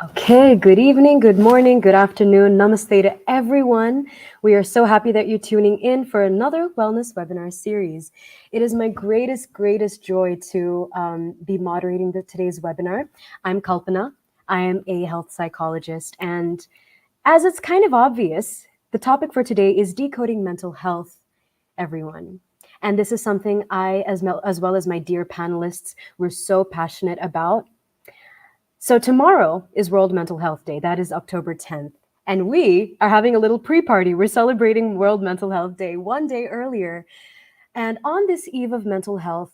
Okay, good evening, good morning, good afternoon. Namaste to everyone. We are so happy that you're tuning in for another wellness webinar series. It is my greatest joy to be moderating today's webinar. I'm Kalpana. I am a health psychologist. And as it's kind of obvious, the topic for today is decoding mental health, everyone. And this is something I, as well as my dear panelists, we're so passionate about. So tomorrow is World Mental Health Day. That is October 10th. And we are having a little pre-party. We're celebrating World Mental Health Day one day earlier. And on this eve of mental health,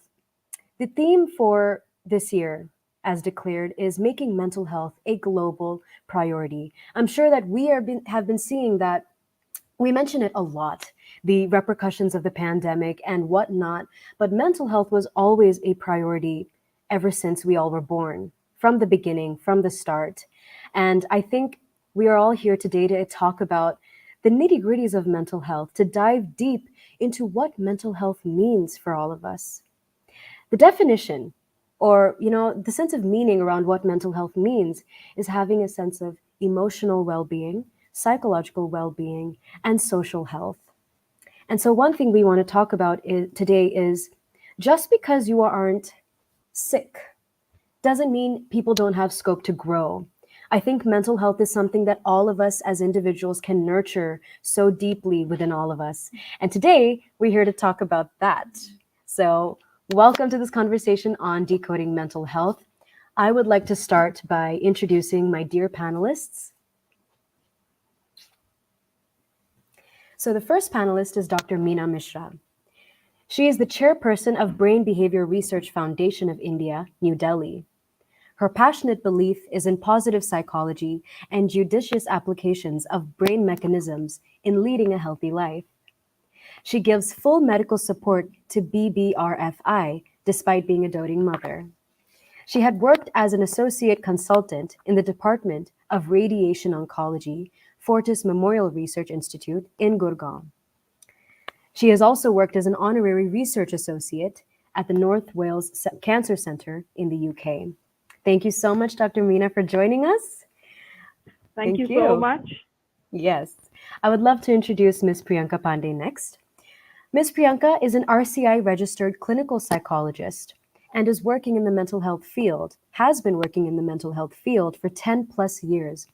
the theme for this year, as declared, is making mental health a global priority. I'm sure that we have been seeing that we mention it a lot, the repercussions of the pandemic and whatnot, but mental health was always a priority ever since we all were born, from the beginning, from the start. And I think we are all here today to talk about the nitty gritties of mental health, to dive deep into what mental health means for all of us. The definition, or the sense of meaning around what mental health means, is having a sense of emotional well-being, psychological well-being, and social health. And so one thing we want to talk about today is just because you aren't sick doesn't mean people don't have scope to grow. I think mental health is something that all of us as individuals can nurture so deeply within all of us. And today we're here to talk about that. So welcome to this conversation on decoding mental health. I would like to start by introducing my dear panelists. So the first panelist is Dr. Meena Mishra. She is the chairperson of Brain Behaviour Research Foundation of India, New Delhi. Her passionate belief is in positive psychology and judicious applications of brain mechanisms in leading a healthy life. She gives full medical support to BBRFI despite being a doting mother. She had worked as an associate consultant in the Department of Radiation Oncology, Fortis Memorial Research Institute in Gurgaon. She has also worked as an honorary research associate at the North Wales Cancer Centre in the UK. Thank you so much, Dr. Meena, for joining us. Thank you so much. Yes. I would love to introduce Ms. Priyanka Pandey next. Ms. Priyanka is an RCI registered clinical psychologist and is working in the mental health field, has been working in the mental health field for 10 plus years,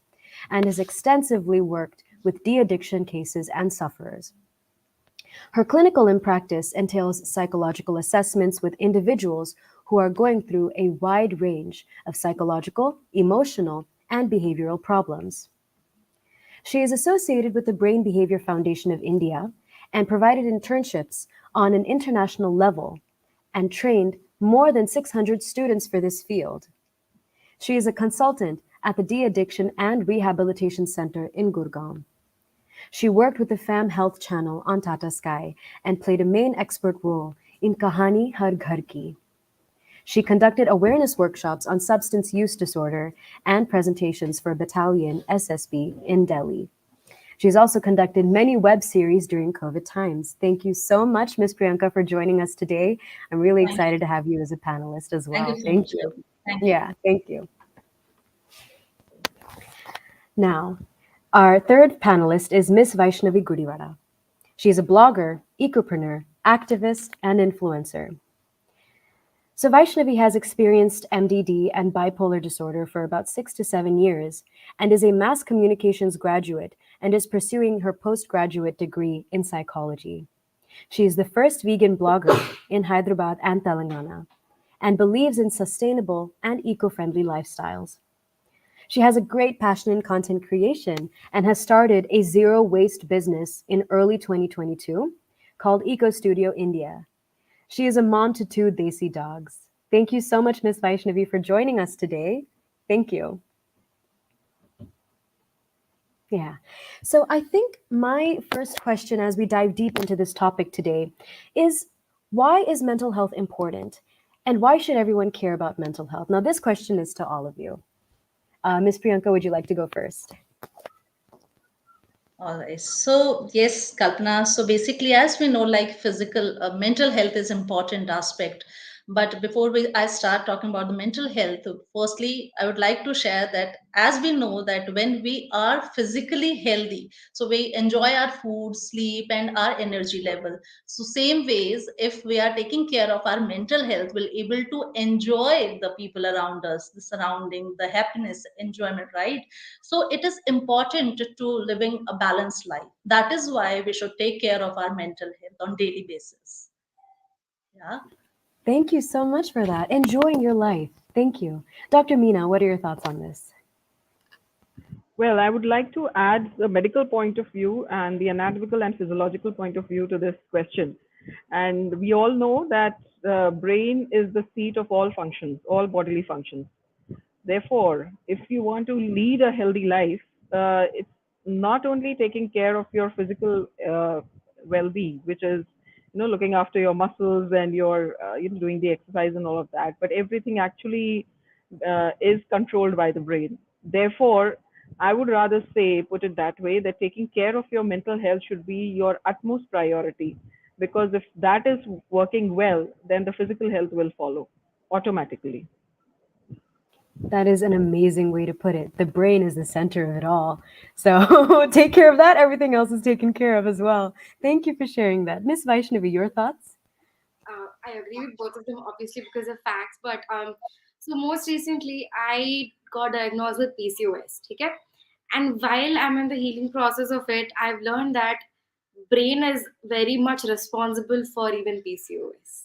and has extensively worked with de-addiction cases and sufferers. Her clinical practice entails psychological assessments with individuals who are going through a wide range of psychological, emotional, and behavioral problems. She is associated with the Brain Behaviour Foundation of India and provided internships on an international level and trained more than 600 students for this field. She is a consultant at the De-Addiction and Rehabilitation Center in Gurgaon. She worked with the Fam Health Channel on Tata Sky and played a main expert role in Kahani Har Ghar Ki. She conducted awareness workshops on substance use disorder and presentations for Battalion SSB in Delhi. She's also conducted many web series during COVID times. Thank you so much, Ms. Priyanka, for joining us today. I'm really excited to have you as a panelist as well. Thank you so much. Thank you. Yeah, thank you. Now, our third panelist is Ms. Vaishnavi Gudivada. She's a blogger, ecopreneur, activist, and influencer. So Vaishnavi has experienced MDD and bipolar disorder for about 6 to 7 years and is a mass communications graduate and is pursuing her postgraduate degree in psychology. She is the first vegan blogger in Hyderabad and Telangana and believes in sustainable and eco-friendly lifestyles. She has a great passion in content creation and has started a zero-waste business in early 2022 called Eco Studio India. She is a mom to 2 Desi dogs. Thank you so much, Ms. Vaishnavi, for joining us today. Thank you. Yeah. So I think my first question as we dive deep into this topic today is, why is mental health important? And why should everyone care about mental health? Now, this question is to all of you. Ms. Priyanka, would you like to go first? All right. So yes, Kalpana. So basically, as we know, like mental health is important aspect But before I start talking about the mental health, firstly, I would like to share that as we know that when we are physically healthy, so we enjoy our food, sleep, and our energy level. So same ways, if we are taking care of our mental health, we'll able to enjoy the people around us, the surrounding, the happiness, enjoyment, right? So it is important to living a balanced life. That is why we should take care of our mental health on daily basis. Yeah. Thank you so much for that. Enjoying your life. Thank you. Dr. Meena, what are your thoughts on this? Well, I would like to add the medical point of view and the anatomical and physiological point of view to this question. And we all know that the brain is the seat of all functions, all bodily functions. Therefore, if you want to lead a healthy life, it's not only taking care of your physical well-being, which is looking after your muscles and your doing the exercise and all of that, but everything actually is controlled by the brain. Therefore, I would rather say, put it that way, that taking care of your mental health should be your utmost priority. Because if that is working well, then the physical health will follow automatically. That is an amazing way to put it. The brain is the center of it all. So take care of that. Everything else is taken care of as well. Thank you for sharing that. Miss Vaishnavi, your thoughts? I agree with both of them, obviously, because of facts. But so most recently, I got diagnosed with PCOS. Okay, and while I'm in the healing process of it, I've learned that brain is very much responsible for even PCOS.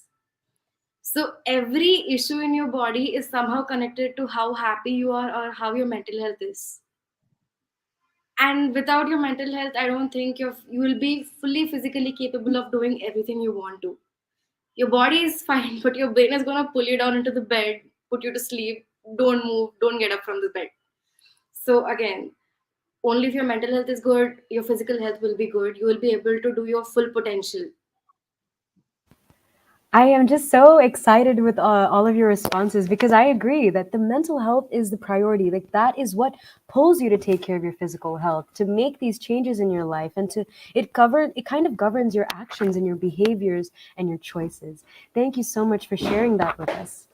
So every issue in your body is somehow connected to how happy you are or how your mental health is. And without your mental health, I don't think you will be fully physically capable of doing everything you want to. Your body is fine, but your brain is going to pull you down into the bed, put you to sleep. Don't move, don't get up from the bed. So again, only if your mental health is good, your physical health will be good. You will be able to do your full potential. I am just so excited with all of your responses because I agree that the mental health is the priority. Like that is what pulls you to take care of your physical health, to make these changes in your life, and to it kind of governs your actions and your behaviors and your choices. Thank you so much for sharing that with us.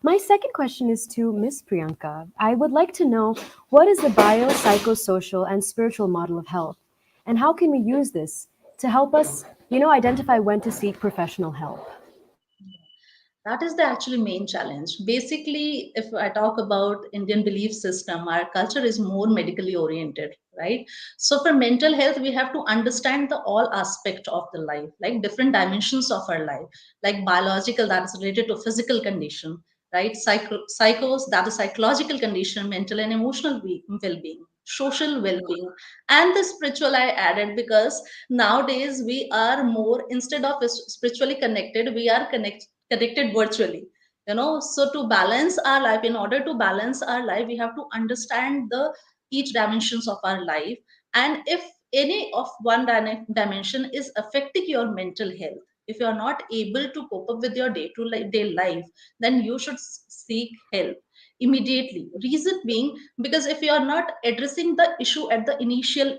My second question is to Miss Priyanka. I would like to know what is the biopsychosocial and spiritual model of health, and how can we use this to help us, identify when to seek professional help? That is the actually main challenge. Basically, if I talk about Indian belief system, our culture is more medically oriented, right? So for mental health, we have to understand the all aspect of the life, like different dimensions of our life, like biological that is related to physical condition, right? Psychos that is psychological condition, mental and emotional well-being, social well-being, and the spiritual I added because nowadays we are more, instead of spiritually connected, we are connected virtually. So to balance our life, in order to balance our life, we have to understand the each dimensions of our life. And if any of one dimension is affecting your mental health, if you are not able to cope up with your day to day life, then you should seek help immediately. Reason being, because if you are not addressing the issue at the initial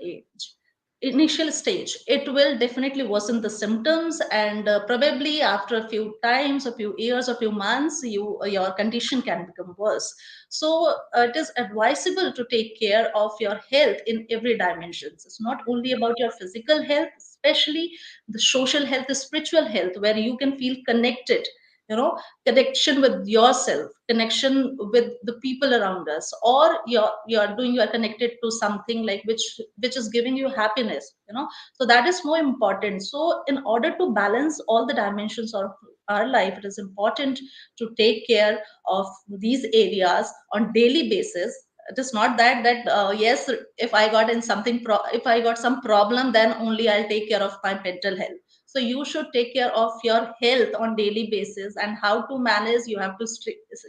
stage, it will definitely worsen the symptoms, and probably after a few times, a few years, a few months, your condition can become worse. So it is advisable to take care of your health in every dimension. It's not only about your physical health, especially the social health, the spiritual health, where you can feel connected, connection with yourself, connection with the people around us, or you're connected to something like which is giving you happiness. So that is more important. So in order to balance all the dimensions of our life, it is important to take care of these areas on daily basis. It is not that yes, if I got in something if I got some problem, then only I'll take care of my mental health. So you should take care of your health on daily basis, and how to manage, you have to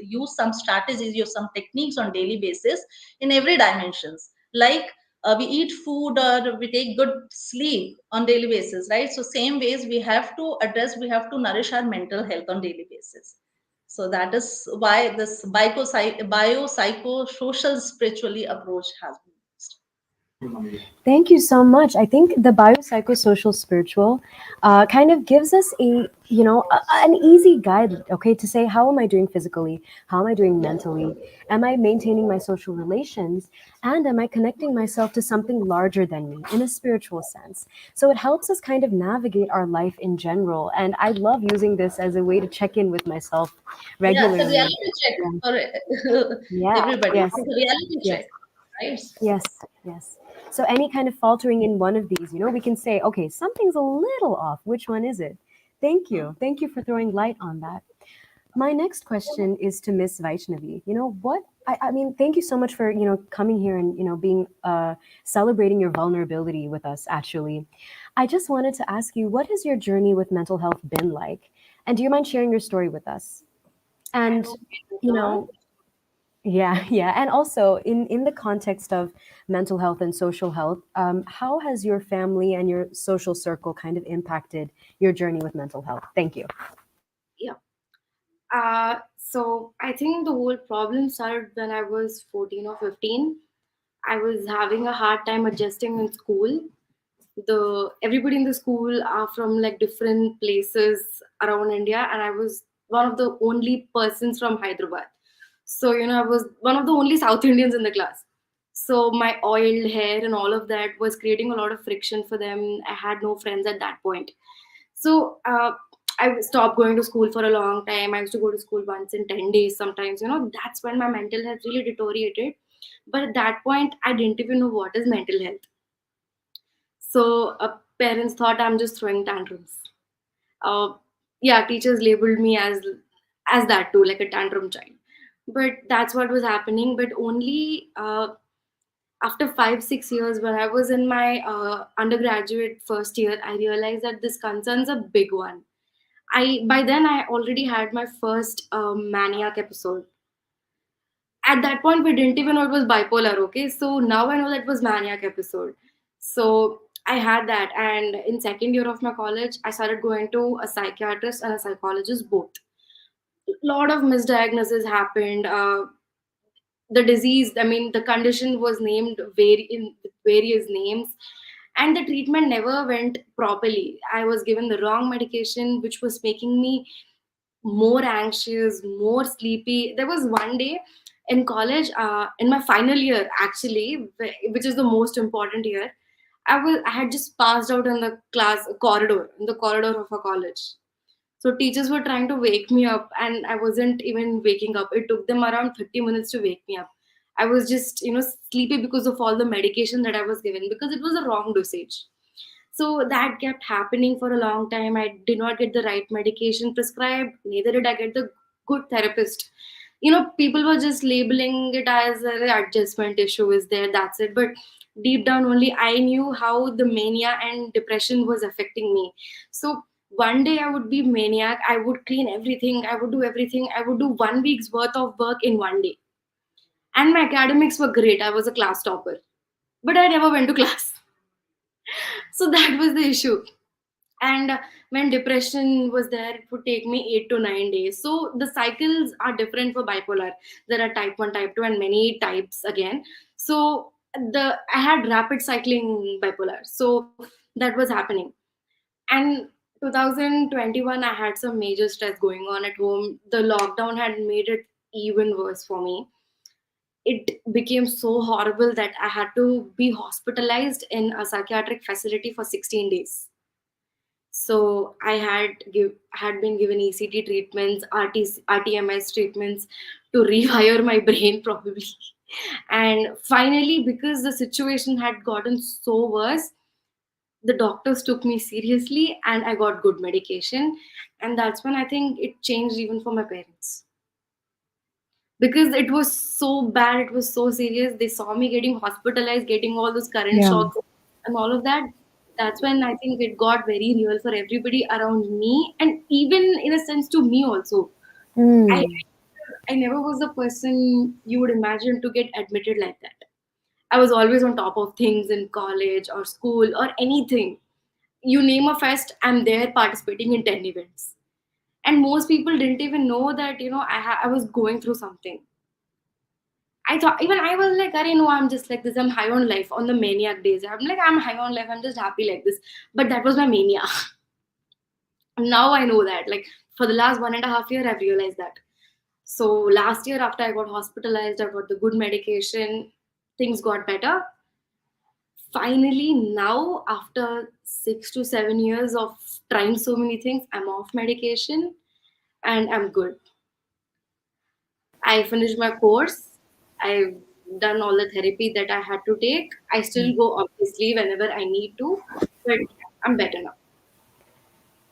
use some strategies, use some techniques on daily basis in every dimensions, like we eat food or we take good sleep on daily basis, right? So same ways we have to address, we have to nourish our mental health on daily basis. So that is why this biopsychosocial spiritually approach has been used. Thank you so much. I think the biopsychosocial spiritual kind of gives us an easy guide, okay, to say, how am I doing physically? How am I doing Yes. mentally? Am I maintaining my social relations? And am I connecting myself to something larger than me in a spiritual sense? So it helps us kind of navigate our life in general. And I love using this as a way to check in with myself Yeah, it's a regularly. reality check Yeah. for Yeah. everybody. Yes. It's a reality Yes. check, right? Yes, yes. So any kind of faltering in one of these, we can say, okay, something's a little off. Which one is it? Thank Hmm. you. Thank you for throwing light on that. My next question is to Miss Vaishnavi. I mean, thank you so much for, coming here and, being, celebrating your vulnerability with us, actually. I just wanted to ask you, what has your journey with mental health been like? And do you mind sharing your story with us? And, you know, yeah, yeah. And also, in the context of mental health and social health, how has your family and your social circle kind of impacted your journey with mental health? Thank you. Yeah. So I think the whole problem started when I was 14 or 15. I was having a hard time adjusting in school. The everybody in the school are from like different places around India, and I was one of the only persons from Hyderabad. So I was one of the only South Indians in the class. So my oiled hair and all of that was creating a lot of friction for them. I had no friends at that point. So I stopped going to school for a long time. I used to go to school once in 10 days sometimes. That's when my mental health really deteriorated. But at that point, I didn't even know what is mental health. So parents thought I'm just throwing tantrums. Uh, yeah, teachers labeled me as that too, like a tantrum child. But that's what was happening. But only after 5 6 years, when I was in my undergraduate first year, I realized that this concern's a big one. I By then I already had my first maniac episode. At that point we didn't even know it was bipolar, okay? So now I know that was maniac episode. So I had that, and in second year of my college I started going to a psychiatrist and a psychologist both. Lot of misdiagnosis happened. The disease, I mean the condition was named in various names, and the treatment never went properly. I was given the wrong medication which was making me more anxious, more sleepy. There was one day in college, in my final year actually, which is the most important year. I had just passed out in the class corridor, in the corridor of a college. So teachers were trying to wake me up, and I wasn't even waking up. It took them around 30 minutes to wake me up. I was just, sleepy because of all the medication that I was given, because it was a wrong dosage. So that kept happening for a long time. I did not get the right medication prescribed, neither did I get the good therapist. People were just labeling it as an adjustment issue is there, that's it. But deep down, only I knew how the mania and depression was affecting me. So one day I would be maniac, I would clean everything, I would do everything, I would do 1 week's worth of work in one day. And my academics were great, I was a class topper. But I never went to class. So that was the issue. And when depression was there, it would take me 8 to 9 days. So the cycles are different for bipolar. There are type 1, type 2, and many types again. So the I had rapid cycling bipolar, so that was happening. And 2021 I had some major stress going on at home. The lockdown had made it even worse for me. It became so horrible that I had to be hospitalized in a psychiatric facility for 16 days. So I had been given ECT treatments, RTMS treatments to rewire my brain probably. And finally, because the situation had gotten so worse, the doctors took me seriously and I got good medication. And that's when I think it changed even for my parents, because it was so bad, it was so serious. They saw me getting hospitalized, getting all those current Yeah. shocks and all of that. That's when I think it got very real for everybody around me, and even in a sense to me also. i Hmm. I never was the person you would imagine to get admitted like that. I was always on top of things in college or school or anything. You name a fest, I'm there participating in 10 events. And most people didn't even know that I was going through something. I thought, even I was like, "Arey, no, I'm just like this. I'm high on life on the maniac days. I'm like, I'm high on life. I'm just happy like this." But that was my mania. Now I know that. Like for the last 1.5 year, I've realized that. So last year, after I got hospitalized, I got the good medication. Things got better. Finally, now after 6 to 7 years of trying so many things, I'm off medication and I'm good. I finished my course. I've done all the therapy that I had to take. I still go obviously whenever I need to, but I'm better now.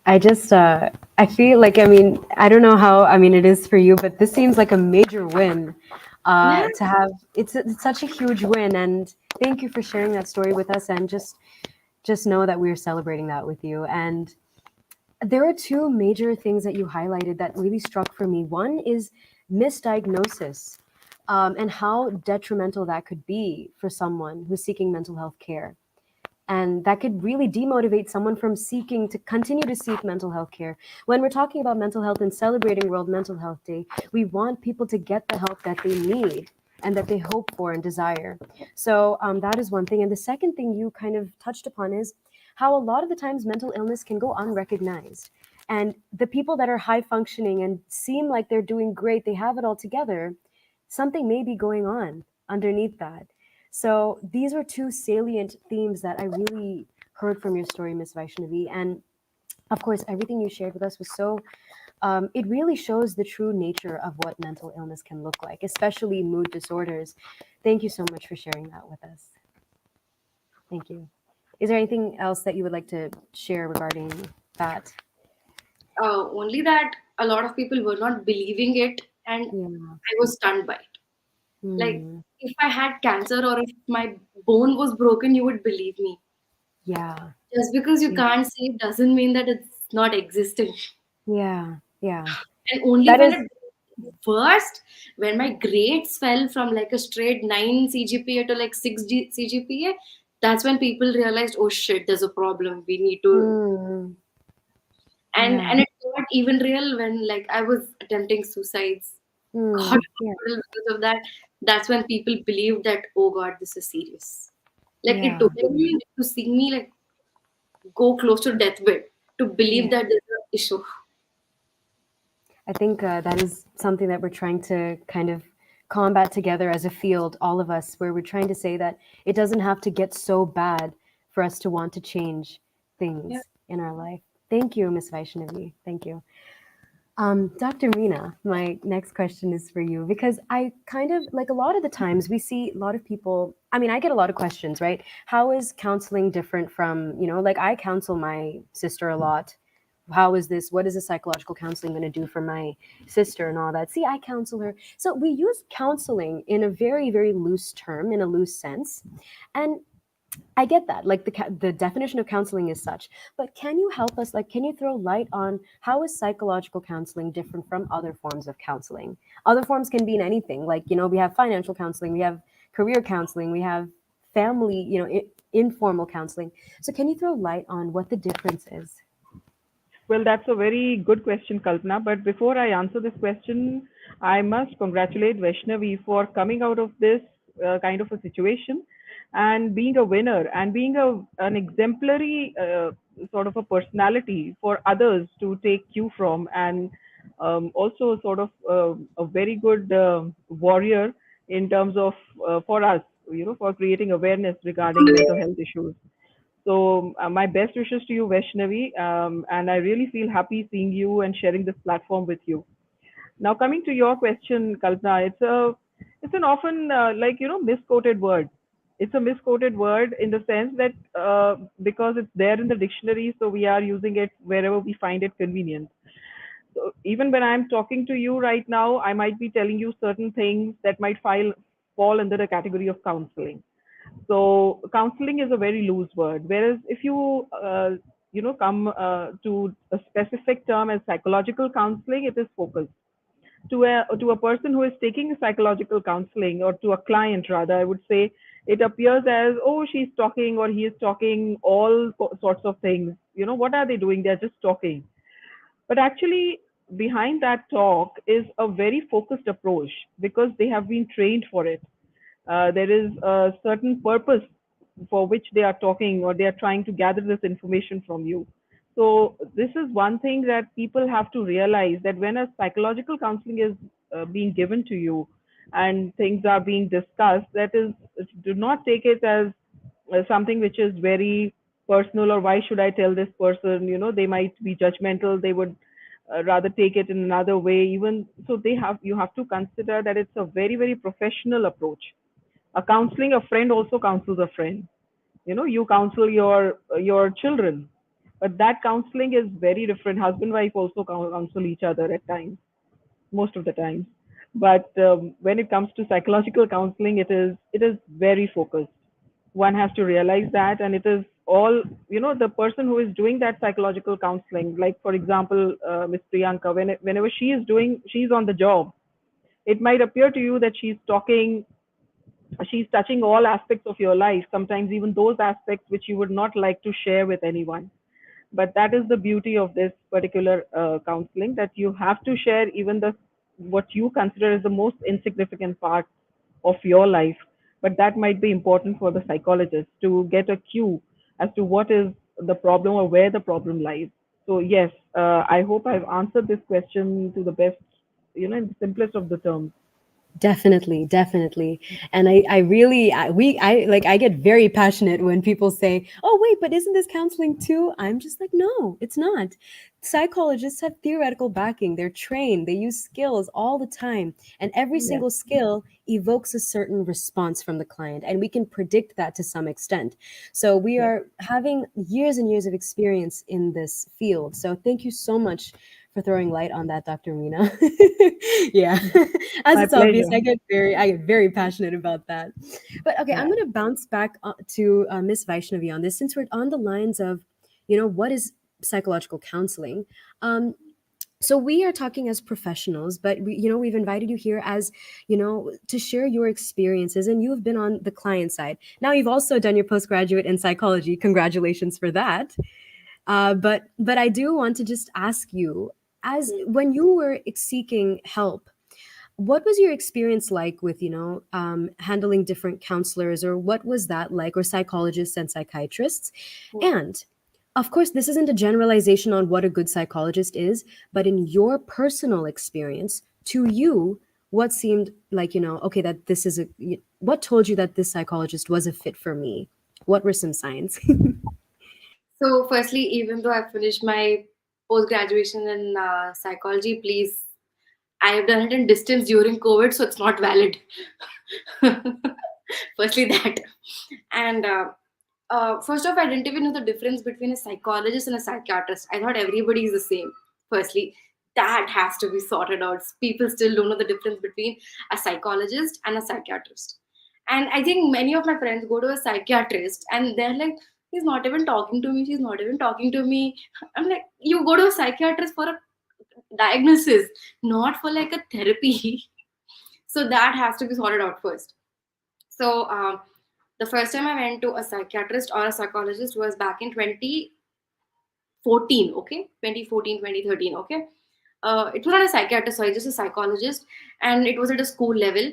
I just, I feel like, I mean, I don't know how, I mean, it is for you, but this seems like a major win Yeah. to have. It's such a huge win. And thank you for sharing that story with us. And just know that we're celebrating that with you. And there are two major things that you highlighted that really struck for me. One is misdiagnosis, and how detrimental that could be for someone who's seeking mental health care. And that could really demotivate someone from seeking to continue to seek mental health care. When we're talking about mental health and celebrating World Mental Health Day, we want people to get the help that they need and that they hope for and desire. So that is one thing. And the second thing you kind of touched upon is how a lot of the times mental illness can go unrecognized. And the people that are high functioning and seem like they're doing great, they have it all together, something may be going on underneath that. So these are two salient themes that I really heard from your story, Miss Vaishnavi. And of course, everything you shared with us was so, it really shows the true nature of what mental illness can look like, especially mood disorders. Thank you so much for sharing that with us. Thank you. Is there anything else that you would like to share regarding that? Only that a lot of people were not believing it, and Yeah. I was stunned by it. Like, Hmm. if I had cancer or if my bone was broken, you would believe me. Yeah. Just because you Yeah. can't see it doesn't mean that it's not existing. Yeah. Yeah. And only That when is, it worst, when my grades fell from like a straight 9 CGPA to like 6 CGPA, that's when people realized, oh shit, there's a problem. We need to. hmm. And Yeah. it got even real when like I was attempting suicides. God, Yeah. because of that, that's when people believed that, oh God, this is serious. Like it Yeah. took me to see me like go close to deathbed to believe Yeah. that there's an issue. I think that is something that we're trying to kind of combat together as a field, all of us, where we're trying to say that it doesn't have to get so bad for us to want to change Yeah. things in our life. Thank you, Miss Vaishnavi. Thank you. Dr. Meena, my next question is for you because I kind of like a lot of the times we see a lot of people. I mean, I get a lot of questions, right? How is counseling different from, like I counsel my sister a lot. How is this? What is the psychological counseling going to do for my sister and all that? See, I counsel her. So we use counseling in a very, very loose term, in a loose sense. And I get that. Like the definition of counseling is such, but can you help us? Like, can you throw light on how is psychological counseling different from other forms of counseling? Other forms can be in anything. Like, we have financial counseling, we have career counseling, we have family, informal counseling. So, can you throw light on what the difference is? Well, that's a very good question, Kalpana. But before I answer this question, I must congratulate Vaishnavi for coming out of this kind of a situation and being a winner and being an exemplary sort of a personality for others to take cue from, and also sort of a very good warrior in terms of for us, for creating awareness regarding mental health issues. So my best wishes to you, Vaishnavi, and I really feel happy seeing you and sharing this platform with you. Now, coming to your question, Kalpana, it's an often misquoted word. It's a misquoted word in the sense that because it's there in the dictionary, so we are using it wherever we find it convenient. So even when I'm talking to you right now, I might be telling you certain things that might fall under the category of counseling. So counseling is a very loose word. Whereas if you come to a specific term as psychological counseling, it is focused to a person who is taking psychological counseling, or to a client rather. I would say it appears as, oh, she's talking or he is talking all sorts of things. What are they doing? They're just talking. But actually, behind that talk is a very focused approach because they have been trained for it. There is a certain purpose for which they are talking, or they are trying to gather this information from you. So this is one thing that people have to realize, that when a psychological counseling is being given to you and things are being discussed, that is, do not take it as something which is very personal, or why should I tell this person, they might be judgmental, they would rather take it in another way. Even so, you have to consider that it's a very, very professional approach. A counseling, a friend also counsels a friend. You counsel your children, but that counseling is very different. Husband wife also counsel each other at times, most of the times. But when it comes to psychological counseling, it is very focused. One has to realize that, and it is all, the person who is doing that psychological counseling, like for example, Miss Priyanka, whenever she's on the job, it might appear to you that she's touching all aspects of your life, sometimes even those aspects which you would not like to share with anyone. But that is the beauty of this particular counseling, that you have to share even the what you consider as the most insignificant part of your life, but that might be important for the psychologist to get a cue as to what is the problem or where the problem lies. So yes, I hope I've answered this question to the best, in the simplest of the terms. Definitely, definitely. And I really, I get very passionate when people say, oh, wait, but isn't this counseling too? I'm just like, no, it's not. Psychologists have theoretical backing. They're trained. They use skills all the time. And every Yes, single skill evokes a certain response from the client. And we can predict that to some extent. So we yes. are having years and years of experience in this field. So thank you so much for throwing light on that, Dr. Meena. Yeah. As My it's obvious, pleasure. I get very passionate about that. But okay, I'm Yeah. going to bounce back to Miss Vaishnavi on this, since we're on the lines of, what is psychological counseling. Um, so we are talking as professionals, but we've invited you here as, to share your experiences, and you have been on the client side. Now you've also done your postgraduate in psychology. Congratulations for that. But I do want to just ask you, as when you were seeking help, what was your experience like with handling different counselors, or what was that like, or psychologists and psychiatrists? And of course, this isn't a generalization on what a good psychologist is, but in your personal experience, to you, what seemed like, okay, that this is what told you that this psychologist was a fit for me? What were some signs? So, firstly, even though I finished my post graduation in psychology, please, I have done it in distance during COVID, so it's not valid. Firstly, that. And first off, I didn't even know the difference between a psychologist and a psychiatrist. I thought everybody is the same. Firstly, that has to be sorted out. People still don't know the difference between a psychologist and a psychiatrist. And I think many of my friends go to a psychiatrist and they're like, he's not even talking to me, she's not even talking to me. I'm like, you go to a psychiatrist for a diagnosis, not for like a therapy. So that has to be sorted out first. So the first time I went to a psychiatrist or a psychologist was back in 2014, okay? 2014, 2013, okay? It was not a psychiatrist, sorry, just a psychologist, and it was at a school level.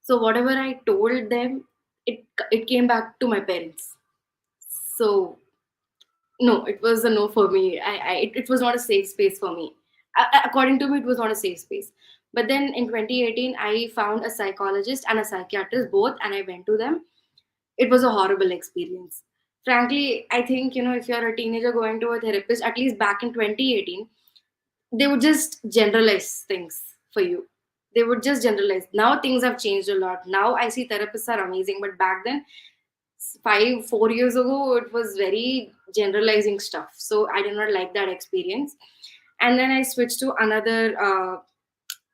So whatever I told them, it came back to my parents. So no, it was a no for me. It was not a safe space for me. According to me, it was not a safe space. But then in 2018, I found a psychologist and a psychiatrist both, and I went to them. It was a horrible experience. Frankly, I think, if you're a teenager going to a therapist, at least back in 2018, they would just generalize things for you. They would just generalize. Now things have changed a lot. Now I see therapists are amazing, but back then, 4 years ago, it was very generalizing stuff. So I did not like that experience. And then I switched to another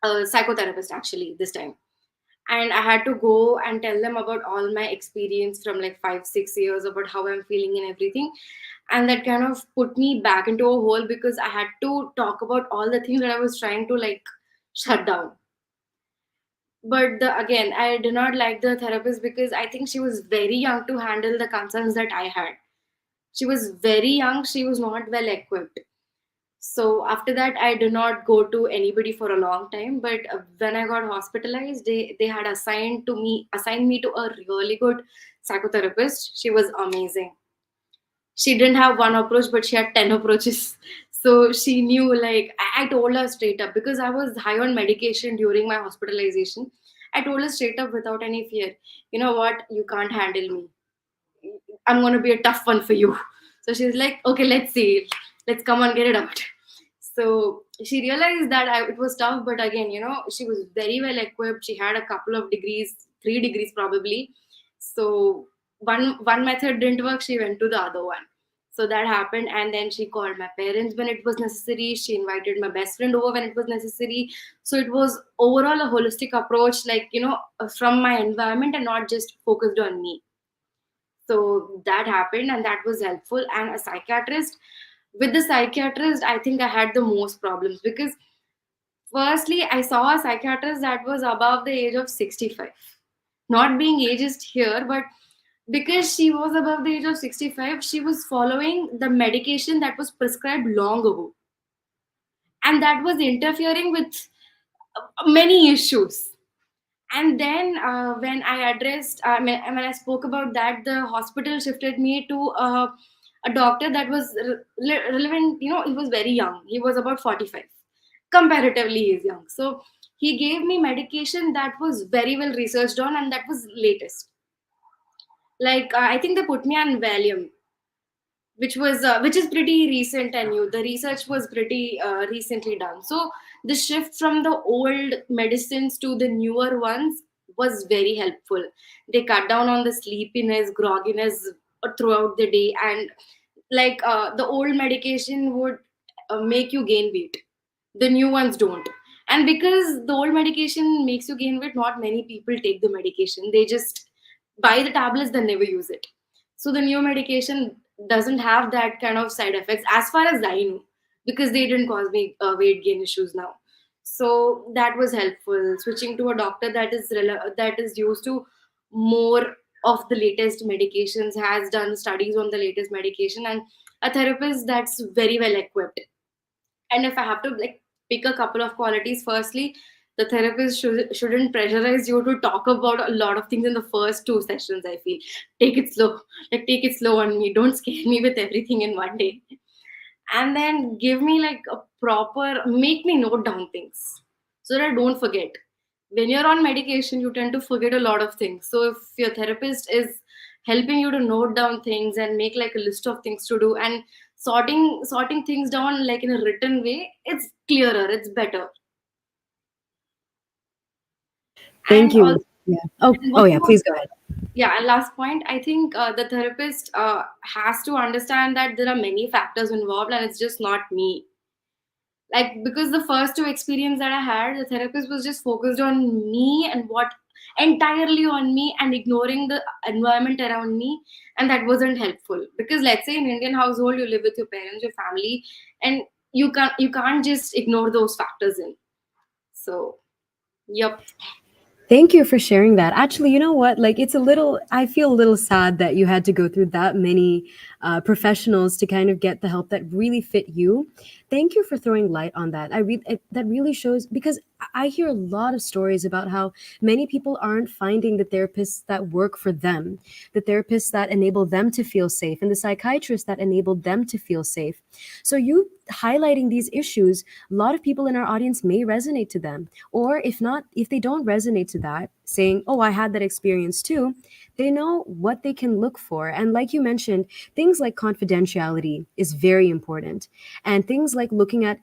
psychotherapist actually this time, and I had to go and tell them about all my experience from like 5-6 years, about how I'm feeling and everything. And that kind of put me back into a hole because I had to talk about all the things that I was trying to like shut down. But again, I did not like the therapist because I think she was very young to handle the concerns that I had. She was very young, she was not well equipped. So after that, I did not go to anybody for a long time. But when I got hospitalized, they had assigned me to a really good psychotherapist. She was amazing. She didn't have one approach, but she had 10 approaches. So she knew, like, I told her straight up, because I was high on medication during my hospitalization. I told her straight up without any fear, you know what, you can't handle me. I'm going to be a tough one for you. So she's like, okay, let's see. Let's come and get it out. So she realized that it was tough, but again, she was very well equipped. She had a couple of degrees, 3 degrees probably. So one method didn't work. She went to the other one. So that happened, and then she called my parents when it was necessary. She invited my best friend over when it was necessary. So it was overall a holistic approach, like, from my environment and not just focused on me. So that happened, and that was helpful. And a psychiatrist, with the psychiatrist, I think I had the most problems, because firstly, I saw a psychiatrist that was above the age of 65. Not being ageist here, but because she was above the age of 65, she was following the medication that was prescribed long ago, and that was interfering with many issues. And then when I addressed when I spoke about that, the hospital shifted me to a doctor that was relevant. He was very young. He was about 45. Comparatively, he is young. So he gave me medication that was very well researched on, and that was latest. Like, I think they put me on Valium, which is pretty recent and new. The research was pretty recently done. So the shift from the old medicines to the newer ones was very helpful. They cut down on the sleepiness, grogginess throughout the day, and like, the old medication would make you gain weight. The new ones don't. And because the old medication makes you gain weight, not many people take the medication. They just buy the tablets, then never use it. So the new medication doesn't have that kind of side effects, as far as I know, because they didn't cause me weight gain issues now. So that was helpful. Switching to a doctor that is used to more of the latest medications, has done studies on the latest medication, and a therapist that's very well equipped. And if I have to, like, pick a couple of qualities, firstly, the therapist shouldn't pressurize you to talk about a lot of things in the first two sessions. I feel, take it slow. Like, take it slow on me, don't scare me with everything in one day. And then give me like a proper, make me note down things so that I don't forget. When you're on medication, you tend to forget a lot of things. So if your therapist is helping you to note down things and make like a list of things to do, and sorting things down like in a written way, it's clearer, it's better. Thank And you. also, Yeah. Oh, and oh one yeah. more, Please go ahead. yeah, and last point, I think the therapist has to understand that there are many factors involved, and it's just not me. Like, because the first two experience that I had, the therapist was just focused on me and what, entirely on me, and ignoring the environment around me. And that wasn't helpful, because let's say in Indian household, you live with your parents, your family, and you can't just ignore those factors in. So, yep. Thank you for sharing that. Actually, you know what? Like, I feel a little sad that you had to go through that many professionals to kind of get the help that really fit you. Thank you for throwing light on that. That really shows, because I hear a lot of stories about how many people aren't finding the therapists that work for them, the therapists that enable them to feel safe, and the psychiatrists that enabled them to feel safe. So, you highlighting these issues, a lot of people in our audience may resonate to them. Or if not, if they don't resonate to that, saying, oh, I had that experience too, they know what they can look for. And like you mentioned, things like confidentiality is very important. And things like looking at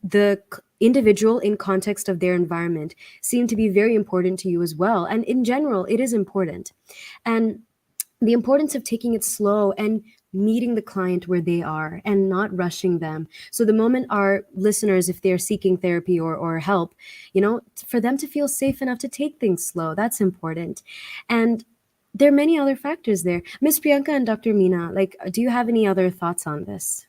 the individual in context of their environment seem to be very important to you as well. And in general, it is important. And the importance of taking it slow and meeting the client where they are and not rushing them. So the moment our listeners, if they're seeking therapy or help, for them to feel safe enough to take things slow, that's important. And there are many other factors there. Miss Priyanka and Dr. Meena, like, do you have any other thoughts on this?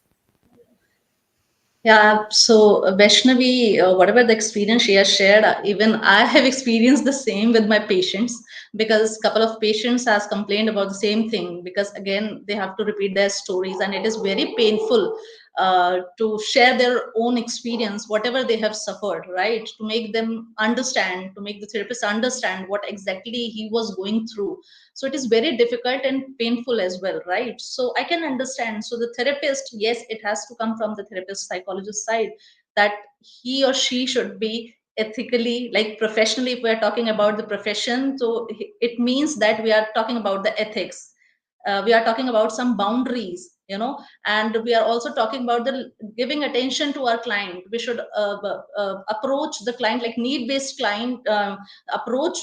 Yeah, so Vaishnavi, whatever the experience she has shared, even I have experienced the same with my patients, because a couple of patients has complained about the same thing, because again they have to repeat their stories and it is very painful to share their own experience, whatever they have suffered, right? To make them understand, to make the therapist understand what exactly he was going through. So it is very difficult and painful as well, right? So I can understand. So the therapist, yes, it has to come from the therapist psychologist side, that he or she should be ethically, like professionally, if we're talking about the profession, so it means that we are talking about the ethics, we are talking about some boundaries, and we are also talking about the giving attention to our client. We should approach the client like need based client approach,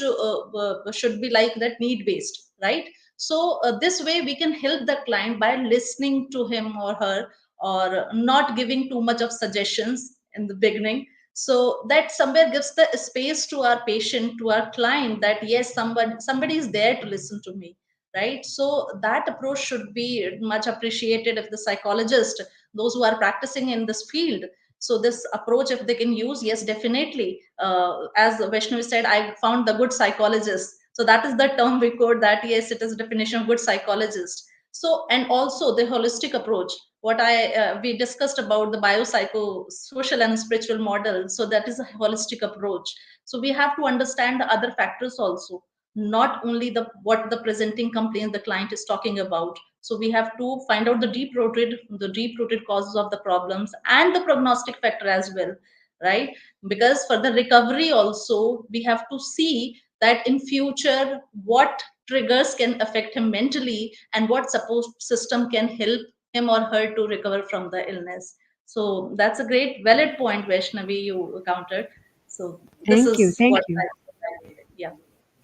should be like that, need based, right? So this way we can help the client by listening to him or her, or not giving too much of suggestions in the beginning, so that somewhere gives the space to our patient, to our client, that yes, somebody is there to listen to me, right? So that approach should be much appreciated if the psychologist, those who are practicing in this field, so this approach if they can use, yes, definitely. As Vaishnavi said, I found the good psychologist, so that is the term we quote, that yes, it is a definition of good psychologist. So, and also the holistic approach, what I we discussed about the biopsycho social and spiritual model, so that is a holistic approach. So we have to understand the other factors also, not only the what the presenting complaint the client is talking about. So we have to find out the deep rooted causes of the problems and the prognostic factor as well, right? Because for the recovery also, we have to see that in future what triggers can affect him mentally, and what support system can help him or her to recover from the illness. So that's a great valid point, Vaishnavi, you countered. So this Thank you. is what Thank you. yeah.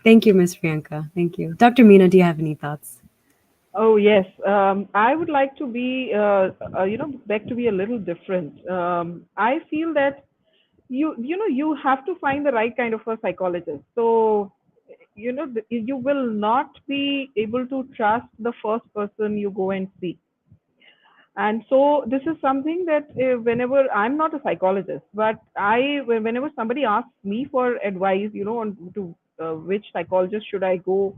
Thank you, Miss Priyanka. Thank you. Dr. Meena, do you have any thoughts? Oh yes, I would like to be, beg to be a little different. I feel that you have to find the right kind of a psychologist. So you will not be able to trust the first person you go and see. And so this is something that whenever I'm not a psychologist, but whenever somebody asks me for advice, on to which psychologist should I go,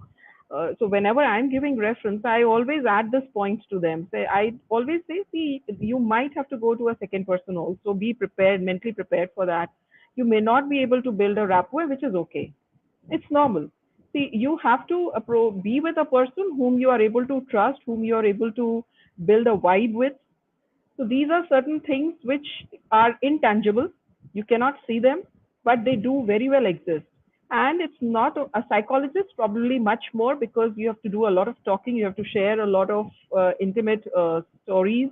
so whenever I'm giving reference, I always add this point to them. I always say, see, you might have to go to a second person also. Be prepared, mentally prepared for that. You may not be able to build a rapport, which is okay. It's normal. See, you have to be with a person whom you are able to trust, whom you are able to build a vibe with. So these are certain things which are intangible. You cannot see them, but they do very well exist. And it's not a psychologist, probably much more, because you have to do a lot of talking. You have to share a lot of intimate stories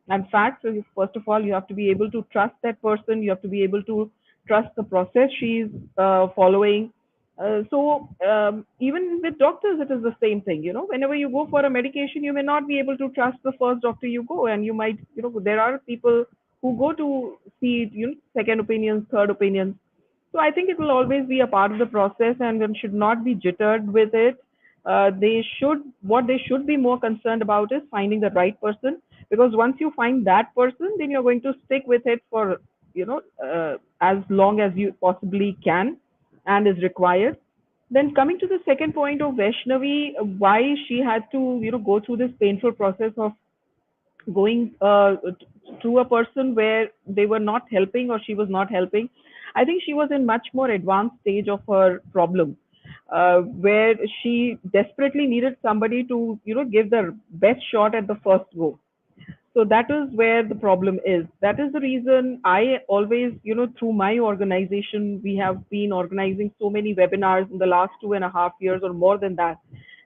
and facts. So first of all, you have to be able to trust that person. You have to be able to trust the process she's following. So even with doctors, it is the same thing. Whenever you go for a medication, you may not be able to trust the first doctor you go, and you might, there are people who go to see, second opinions, third opinions. So I think it will always be a part of the process, and one should not be jittered with it. What they should be more concerned about is finding the right person, because once you find that person, then you're going to stick with it for, as long as you possibly can and is required. Then coming to the second point of Vaishnavi, why she had to, go through this painful process of going to a person where they were not helping, or she was not helping. I think she was in much more advanced stage of her problem, where she desperately needed somebody to, give the best shot at the first go. So that is where the problem is. That is the reason I always, through my organization, we have been organizing so many webinars in the last 2.5 years or more than that,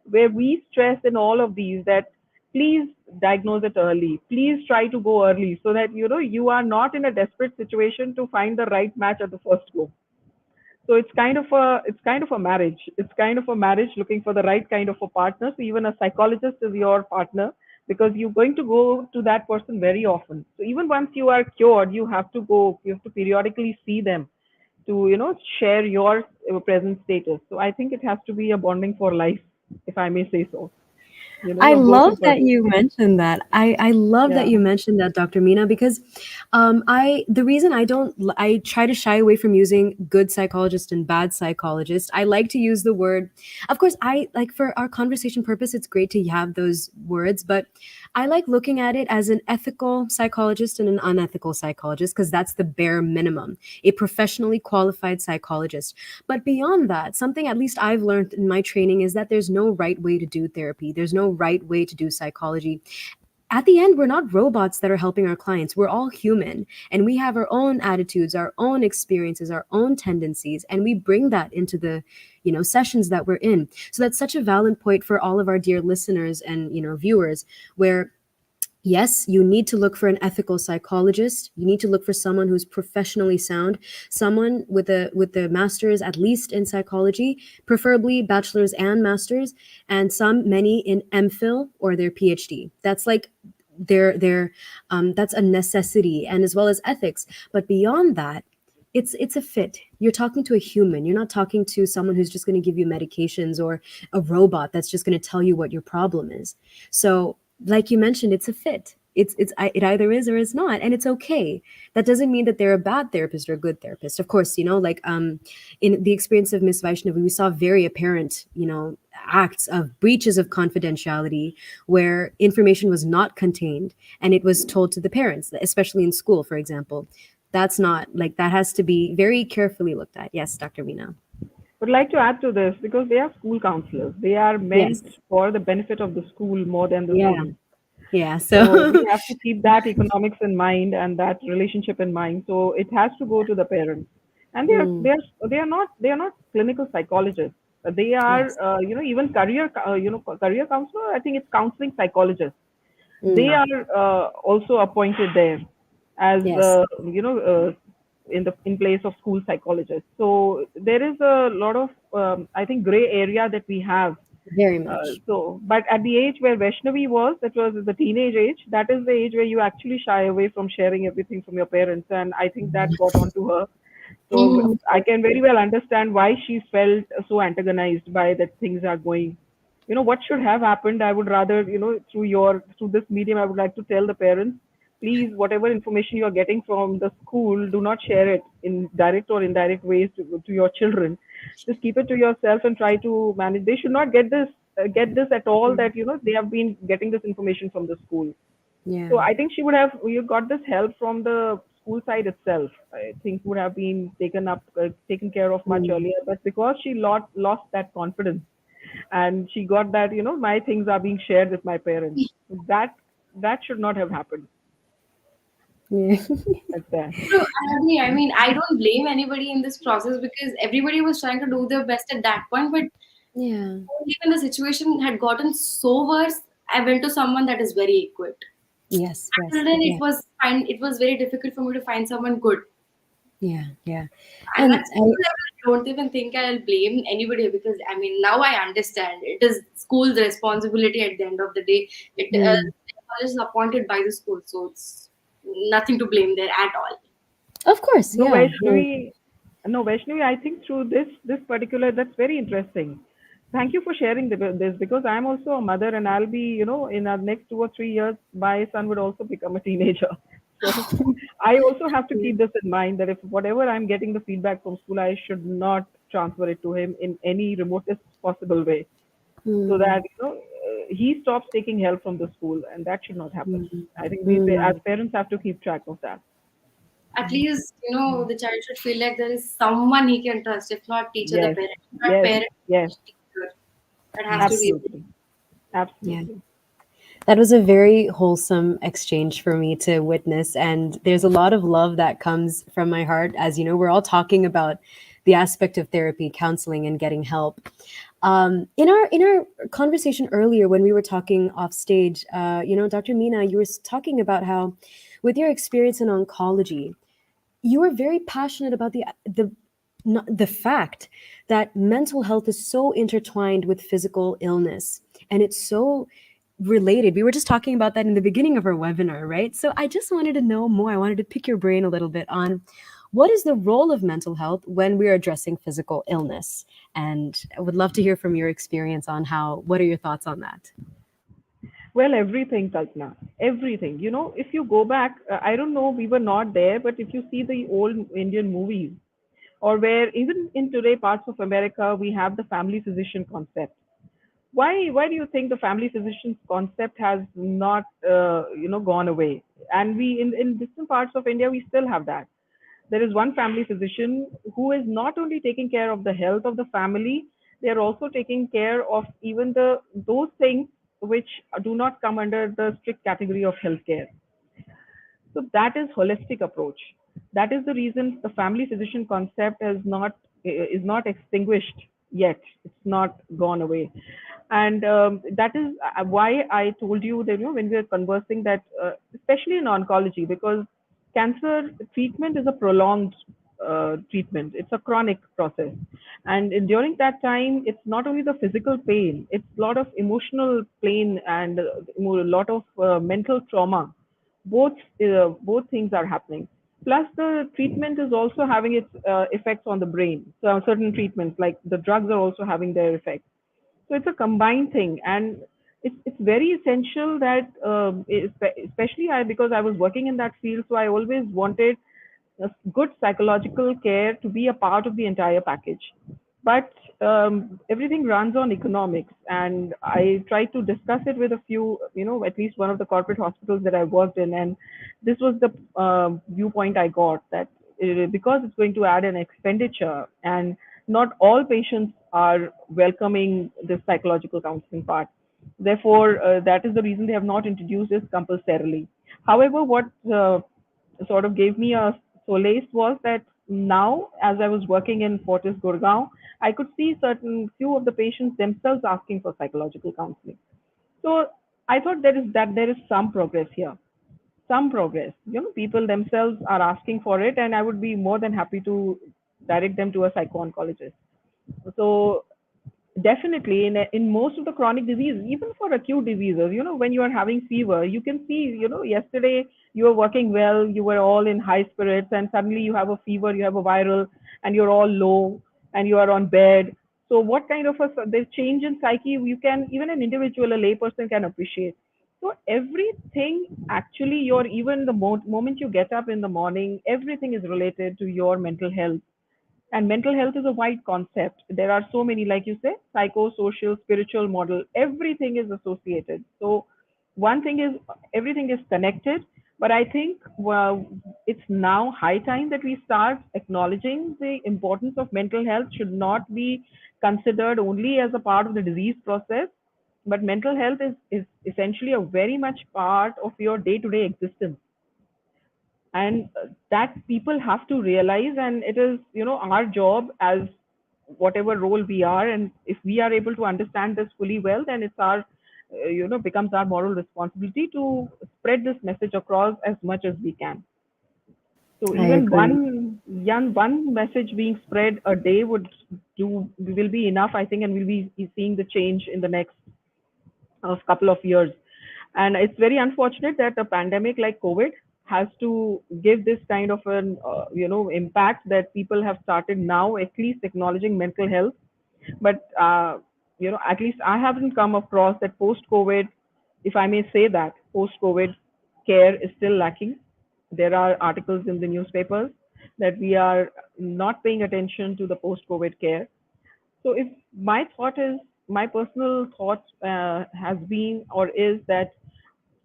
where we stress in all of these that please diagnose it early. Please try to go early, so that, you are not in a desperate situation to find the right match at the first go. So it's kind of a marriage. It's kind of a marriage, looking for the right kind of a partner. So even a psychologist is your partner, because you're going to go to that person very often. So even once you are cured, you have to periodically see them to, share your present status. So I think it has to be a bonding for life, if I may say so. I A love go-to that person. you mentioned that. I love that Yeah. you mentioned that, Dr. Meena, because the reason I try to shy away from using good psychologist and bad psychologist. I like to use the word. Of course, I like, for our conversation purpose, it's great to have those words, but I like looking at it as an ethical psychologist and an unethical psychologist because that's the bare minimum, a professionally qualified psychologist. But beyond that, something at least I've learned in my training is that there's no right way to do therapy, there's no right way to do psychology. At the end, we're not robots that are helping our clients. We're all human and we have our own attitudes, our own experiences, our own tendencies, and we bring that into the, sessions that we're in. So that's such a valid point for all of our dear listeners and, viewers, where yes, you need to look for an ethical psychologist. You need to look for someone who's professionally sound, someone with a master's at least in psychology, preferably bachelor's and master's, and many in MPhil or their PhD. That's like that's a necessity, and as well as ethics. But beyond that, it's a fit. You're talking to a human. You're not talking to someone who's just going to give you medications or a robot that's just going to tell you what your problem is. So like you mentioned, it's a fit. It either is or is not, and it's okay. That doesn't mean that they're a bad therapist or a good therapist. Of course, like in the experience of Miss Vaishnavi, we saw very apparent, acts of breaches of confidentiality where information was not contained and it was told to the parents, especially in school, for example. That's not like that has to be very carefully looked at. Yes, Dr. Meena. Would like to add to this because they are school counselors. They are Yes. meant for the benefit of the school more than the Yeah. student. Yeah. So we So have to keep that economics in mind and that relationship in mind. So it has to go to the parents, and mm, they are not clinical psychologists. They are yes. even career counselor. I think it's counseling psychologists. They Mm, are also appointed there as yes. in place of school psychologists. So there is a lot of I think gray area that we have. Very much. But at the age where Vaishnavi was, that was the teenage age. That is the age where you actually shy away from sharing everything from your parents, and I think that got onto her. So Mhm. I can very well understand why she felt so antagonized by that things are going. What should have happened. I would rather, through this medium, I would like to tell the parents, please, whatever information you are getting from the school, do not share it in direct or indirect ways to your children. Just keep it to yourself and try to manage. They should not get this at all, that they have been getting this information from the school. Yeah. So I think she would have you got this help from the school side itself. I think would have been taken care of much Mm, earlier. But because she lost that confidence, and she got that my things are being shared with my parents. That should not have happened yeah. like that. No, I agree. I mean, I don't blame anybody in this process because everybody was trying to do their best at that point. But Yeah. only when the situation had gotten so worse, I went to someone that is very equipped. Yes. Yes. Until then, Yeah. it was fine. It was very difficult for me to find someone good. Yeah. Yeah. And And that's I don't even think I'll blame anybody because I mean now I understand it is school's responsibility at the end of the day. mm, The college is appointed by the school, so it's nothing to blame there at all. of course. No, Yeah. No. Vaishnavi, no, Vaishnavi, I think through this particular, that's very interesting. Thank you for sharing this, because I'm also a mother, and I'll be, in our next 2 or 3 years, my son would also become a teenager. So I also have to keep this in mind, that if whatever I'm getting the feedback from school, I should not transfer it to him in any remotest possible way, so Mm, that he stops taking help from the school, and that should not happen. mm, I think we as mm, parents have to keep track of that. At least the child should feel like there is someone he can trust. If not teacher, the Yes, parent. If not yes, parent, yes, teacher. That has to yes. be. absolutely, Yeah. absolutely. That was a very wholesome exchange for me to witness. And there's a lot of love that comes from my heart. As you know, we're all talking about the aspect of therapy, counseling, and getting help. In our conversation earlier, when we were talking off stage, Dr. Meena, you were talking about how, with your experience in oncology, you are very passionate about the fact that mental health is so intertwined with physical illness, and it's so related. We were just talking about that in the beginning of our webinar, right? So I just wanted to know more. I wanted to pick your brain a little bit on what is the role of mental health when we're addressing physical illness, and I would love to hear from your experience on what are your thoughts on that. Well, everything, Kalpana, everything. If you go back, I don't know, we were not there, but if you see the old Indian movies, or where even in today parts of America, we have the family physician concept. why do you think the family physician's concept has not gone away? And we in distant parts of India we still have that. There is one family physician who is not only taking care of the health of the family, they are also taking care of even those things which do not come under the strict category of healthcare. So that is holistic approach. That is the reason the family physician concept is not extinguished yet. It's not gone away, and that is why I told you that when we are conversing that especially in oncology, because cancer treatment is a prolonged treatment. It's a chronic process, and during that time, it's not only the physical pain; it's a lot of emotional pain and a lot of mental trauma. Both things are happening. Plus, the treatment is also having its effects on the brain. So certain treatments, like the drugs, are also having their effects. So it's a combined thing, and it's very essential that especially because I was working in that field, so I always wanted good psychological care to be a part of the entire package. But everything runs on economics, and I tried to discuss it with a few, at least one of the corporate hospitals that I worked in, and this was the viewpoint I got, that because it's going to add an expenditure, and not all patients are welcoming this psychological counseling part. Therefore, that is the reason they have not introduced this compulsorily. However, what sort of gave me a solace was that now, as I was working in Fortis Gurgaon, I could see certain few of the patients themselves asking for psychological counseling. So I thought there is some progress here, some progress. People themselves are asking for it, and I would be more than happy to direct them to a psycho-oncologist. So definitely, in most of the chronic diseases, even for acute diseases, when you are having fever, you can see, yesterday you were working well, you were all in high spirits, and suddenly you have a fever, you have a viral, and you're all low, and you are on bed. So what kind of the change in psyche you can, even an individual, a layperson can appreciate. So everything actually, even the moment you get up in the morning, everything is related to your mental health. And mental health is a wide concept. There are so many, like you say, psychosocial, spiritual model, everything is associated. So one thing is, everything is connected. But I think, well, it's now high time that we start acknowledging the importance of mental health should not be considered only as a part of the disease process, but mental health is essentially a very much part of your day-to-day existence, and that people have to realize. And it is, our job, as whatever role we are, and if we are able to understand this fully well, then it's our becomes our moral responsibility to spread this message across as much as we can. So I even agree. one message being spread a day will be enough, I think, and we'll be seeing the change in the next couple of years. And it's very unfortunate that a pandemic like COVID has to give this kind of an impact, that people have started now at least acknowledging mental health. But at least I haven't come across that post COVID, if I may say that, post COVID care is still lacking. There are articles in the newspapers that we are not paying attention to the post COVID care. So if my personal thought has been or is that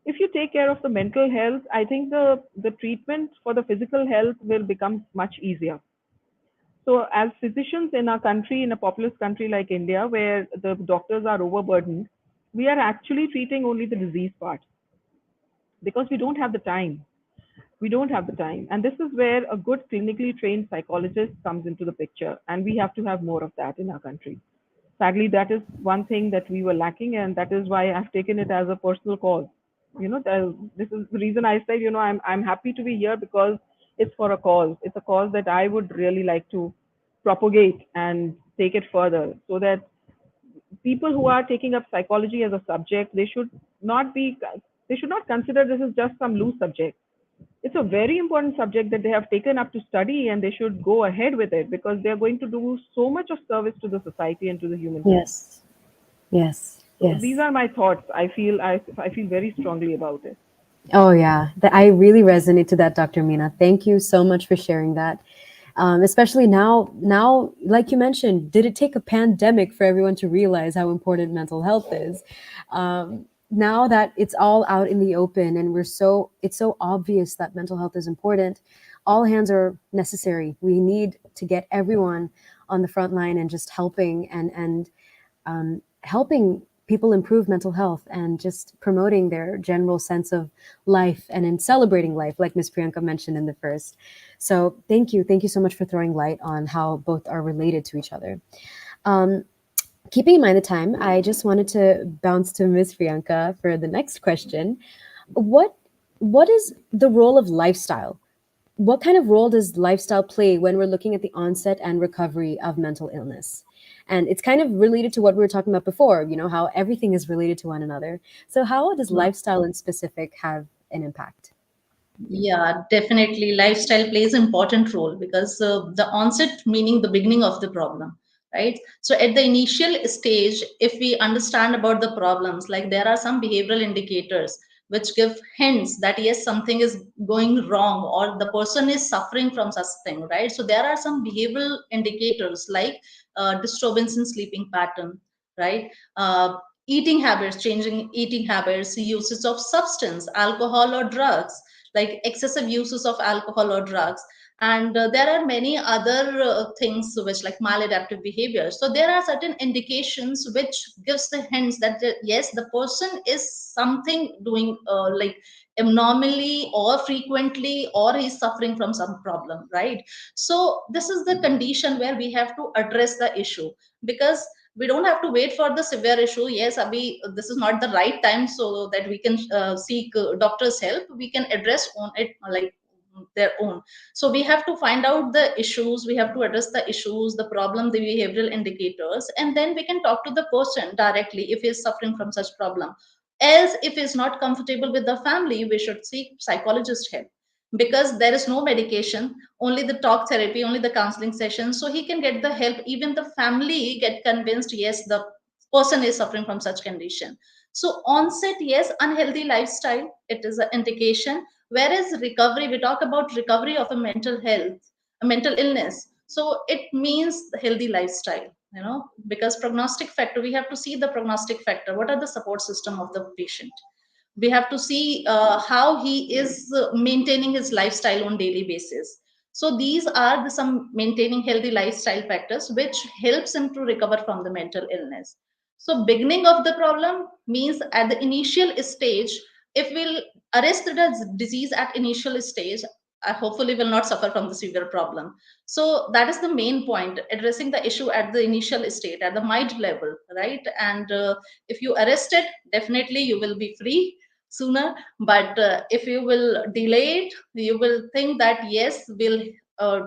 if you take care of the mental health, I think the treatment for the physical health will become much easier. So as physicians in our country, in a populous country like India, where the doctors are overburdened, we are actually treating only the disease part because we don't have the time. We don't have the time. And this is where a good clinically trained psychologist comes into the picture. And we have to have more of that in our country. Sadly, that is one thing that we were lacking. And that is why I've taken it as a personal cause. This is the reason I said, I'm happy to be here, because it's for a cause. It's a cause that I would really like to propagate and take it further, so that people who are taking up psychology as a subject, they should not consider this as just some loose subject. It's a very important subject that they have taken up to study, and they should go ahead with it, because they are going to do so much of service to the society and to the human race. Yes. Yes. So these Yes. are my thoughts. I feel very strongly about it. Oh, yeah. I really resonate to that, Dr. Meena. Thank you so much for sharing that. Especially now, like you mentioned, did it take a pandemic for everyone to realize how important mental health is? Now that it's all out in the open and it's so obvious that mental health is important, all hands are necessary. We need to get everyone on the front line and just helping and helping people improve mental health and just promoting their general sense of life and in celebrating life, like Miss Priyanka mentioned in the first. So thank you so much for throwing light on how both are related to each other. Um, Keeping in mind the time, I just wanted to bounce to Miss Priyanka for the next question. What what is the role of lifestyle? What kind of role does lifestyle play when we're looking at the onset and recovery of mental illness? And it's kind of related to what we were talking about before, how everything is related to one another. So how does lifestyle in specific have an impact? Yeah, definitely. Lifestyle plays an important role because the onset meaning the beginning of the problem, right? So at the initial stage, if we understand about the problems, like there are some behavioral indicators which give hints that yes, something is going wrong or the person is suffering from such thing, right? So there are some behavioral indicators like disturbance in sleeping pattern, right? Eating habits, changing eating habits, usage of substance, alcohol or drugs, like excessive uses of alcohol or drugs, and there are many other things which like maladaptive behavior. So there are certain indications which gives the hints that yes, the person is something doing like abnormally or frequently, or he's suffering from some problem, right? So this is the condition where we have to address the issue, because we don't have to wait for the severe issue. Yes, abhi, this is not the right time so that we can seek doctor's help. We can address on it like their own. So we have to find out the issues, we have to address the issues, the problem, the behavioral indicators, and then we can talk to the person directly if he is suffering from such problem. Else, if he is not comfortable with the family, we should seek psychologist help, because there is no medication, only the talk therapy, only the counseling session, so he can get the help. Even the family get convinced, yes, the person is suffering from such condition. So onset, yes, unhealthy lifestyle, it is an indication. Whereas recovery, we talk about recovery of a mental health, a mental illness, so it means healthy lifestyle, because prognostic factor, we have to see the prognostic factor, what are the support system of the patient. We have to see how he is maintaining his lifestyle on daily basis. So these are some maintaining healthy lifestyle factors which helps him to recover from the mental illness. So beginning of the problem means at the initial stage, if we'll arrest the disease at initial stage, hopefully will not suffer from the severe problem. So that is the main point, addressing the issue at the initial state, at the mild level, right? And if you arrest it, definitely you will be free sooner. But if you will delay it, you will think that yes, uh,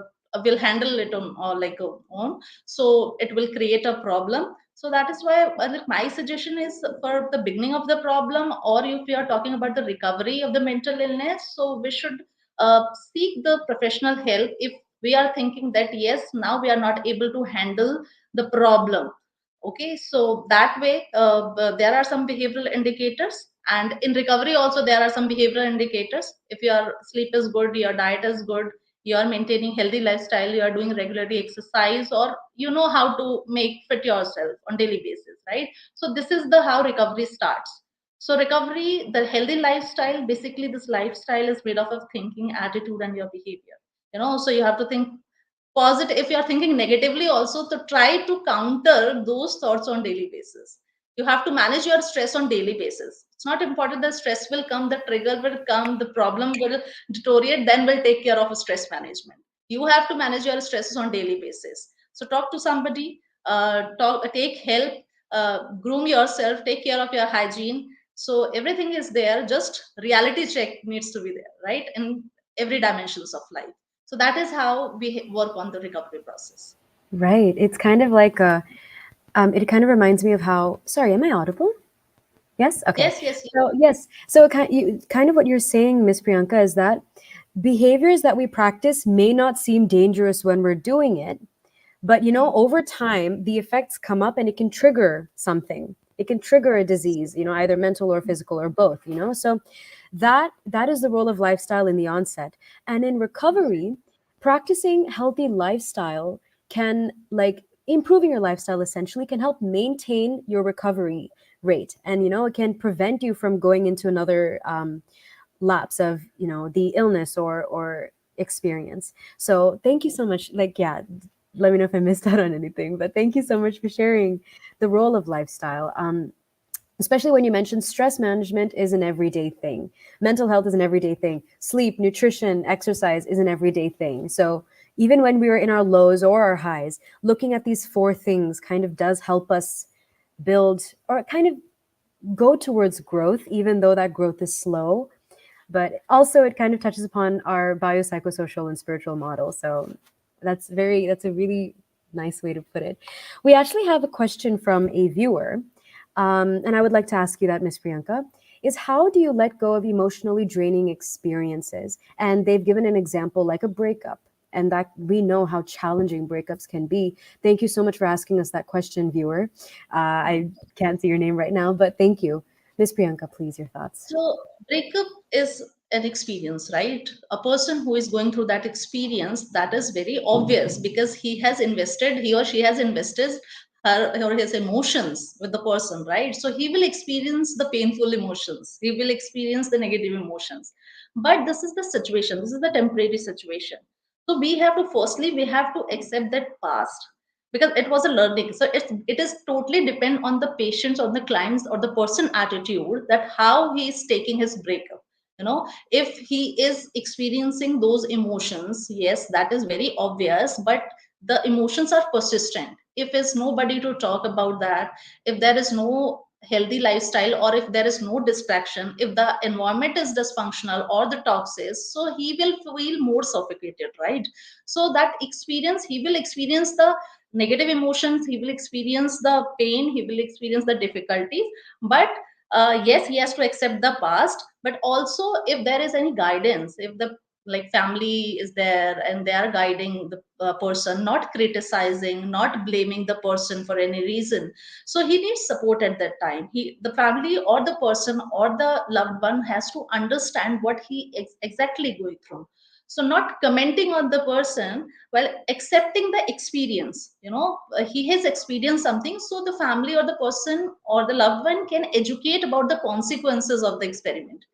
we'll handle it on or like own, so it will create a problem. So that is why like, my suggestion is for the beginning of the problem, or if we are talking about the recovery of the mental illness, so we should seek the professional help if we are thinking that yes, now we are not able to handle the problem. Okay, so that way there are some behavioral indicators, and in recovery also there are some behavioral indicators. If your sleep is good, your diet is good, you are maintaining healthy lifestyle, you are doing regularly exercise, or you know how to make fit yourself on daily basis, right? So this is the how recovery starts. So recovery, the healthy lifestyle, basically this lifestyle is made up of thinking, attitude, and your behavior. So you have to think positive. If you are thinking negatively also, to try to counter those thoughts on daily basis. You have to manage your stress on daily basis. It's not important that stress will come, the trigger will come, the problem will deteriorate, then we'll take care of stress management. You have to manage your stresses on daily basis. So talk to somebody, take help, groom yourself, take care of your hygiene. So everything is there, just reality check needs to be there, right, in every dimensions of life. So that is how we work on the recovery process. Right. It's kind of like it kind of reminds me of how. Sorry, am I audible? Yes. Okay. Yes, yes, So yes. So kind of what you're saying, Miss Priyanka, is that behaviors that we practice may not seem dangerous when we're doing it, but over time, the effects come up and it can trigger something. It can trigger a disease, either mental or physical or both. So that is the role of lifestyle in the onset. And in recovery, practicing healthy lifestyle can, like, improving your lifestyle essentially can help maintain your recovery rate, and it can prevent you from going into another lapse of the illness or experience. So thank you so much. Like, yeah, let me know if I missed out on anything, but thank you so much for sharing the role of lifestyle. Especially when you mentioned stress management is an everyday thing, mental health is an everyday thing, sleep, nutrition, exercise is an everyday thing. So even when we are in our lows or our highs, looking at these four things kind of does help us build, or kind of go towards growth, even though that growth is slow. But also it kind of touches upon our biopsychosocial and spiritual model. So that's a really nice way to put it. We actually have a question from a viewer, and I would like to ask you that, Miss Priyanka, is how do you let go of emotionally draining experiences? And they've given an example like a breakup, and that we know how challenging breakups can be. Thank you so much for asking us that question, viewer. I can't see your name right now, but thank you. Miss Priyanka, please, your thoughts. So, breakup is an experience, right? A person who is going through that experience, that is very obvious because he or she has invested her or his emotions with the person, right? So, he will experience the painful emotions, he will experience the negative emotions. But this is the situation, this is the temporary situation. So, we have to accept that past because it was a learning. So it is totally depend on the patient's or the client's or the person attitude, that how he is taking his breakup. If he is experiencing those emotions, yes, that is very obvious, but the emotions are persistent. If there's nobody to talk about that, if there is no healthy lifestyle, or if there is no distraction, if the environment is dysfunctional or the toxic, so he will feel more suffocated, right? So that experience, he will experience the negative emotions, he will experience the pain, he will experience the difficulties. But yes, he has to accept the past. But also, if there is any guidance, if the like family is there and they are guiding the person, not criticizing, not blaming the person for any reason, so he needs support at that time. The family or the person or the loved one has to understand what he exactly going through. So not commenting on the person, well, accepting the experience. He has experienced something, so the family or the person or the loved one can educate about the consequences of the experiment.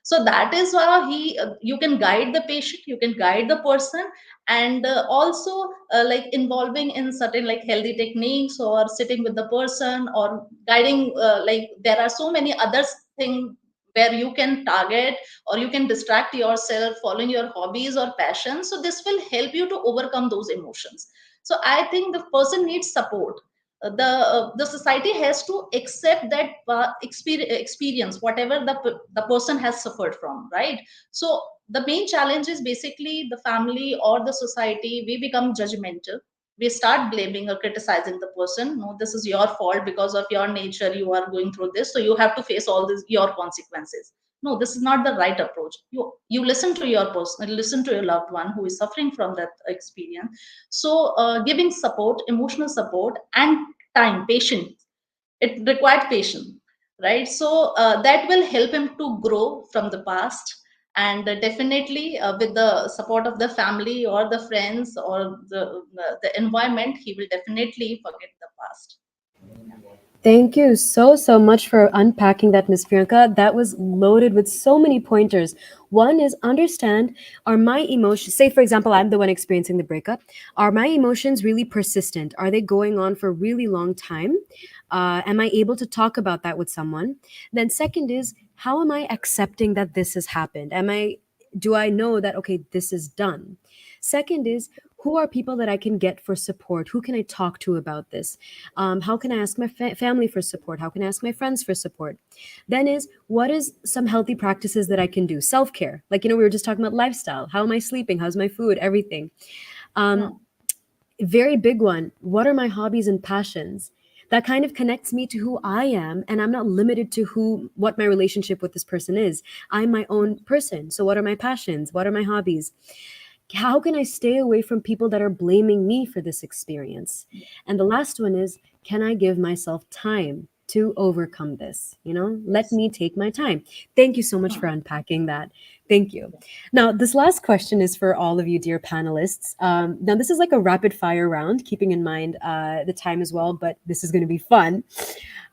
So that is how you can guide the patient, you can guide the person. And also like involving in certain like healthy techniques, or sitting with the person, or guiding, like there are so many other things where you can target, or you can distract yourself following your hobbies or passions. So this will help you to overcome those emotions. So I think the person needs support. The society has to accept that experience, whatever the person has suffered from, right? So the main challenge is basically the family or the society, we become judgmental. We start blaming or criticizing the person. No, this is your fault, because of your nature you are going through this, so you have to face all this your consequences. No, this is not the right approach. You listen to your person, listen to your loved one who is suffering from that experience. So giving support, emotional support, and time, patience, it required patience, right? So that will help him to grow from the past. And definitely with the support of the family or the friends or the environment, he will definitely forget the past. Thank you so, so much for unpacking that, Miss Priyanka. That was loaded with so many pointers. One is understand, are my emotions, say for example, I'm the one experiencing the breakup. Are my emotions really persistent? Are they going on for a really long time? Am I able to talk about that with someone? Then second is, how am I accepting that this has happened? Do I know that, okay, this is done? Second is, who are people that I can get for support? Who can I talk to about this? How can I ask my family for support? How can I ask my friends for support? Then is, what is some healthy practices that I can do? Self-care. Like, we were just talking about lifestyle. How am I sleeping? How's my food? Everything. Yeah. Very big one. What are my hobbies and passions? That kind of connects me to who I am, and I'm not limited to what my relationship with this person is. I'm my own person. So what are my passions? What are my hobbies? How can I stay away from people that are blaming me for this experience? And the last one is, can I give myself time? to overcome this? Let me take my time. Thank you so much for unpacking that. Thank you. Now, this last question is for all of you, dear panelists. Now, this is like a rapid fire round, keeping in mind the time as well, but this is going to be fun.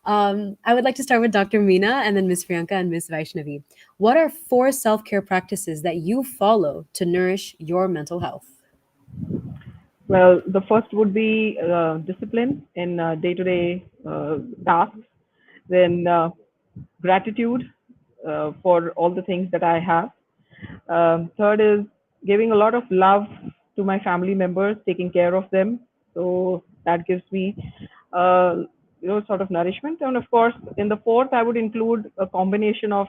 I would like to start with Dr. Meena and then Miss Priyanka and Miss Vaishnavi. What are 4 self care practices that you follow to nourish your mental health? Well, the first would be discipline in day-to-day tasks, then gratitude for all the things that I have. Third is giving a lot of love to my family members, taking care of them. So that gives me, sort of nourishment. And of course, in the fourth, I would include a combination of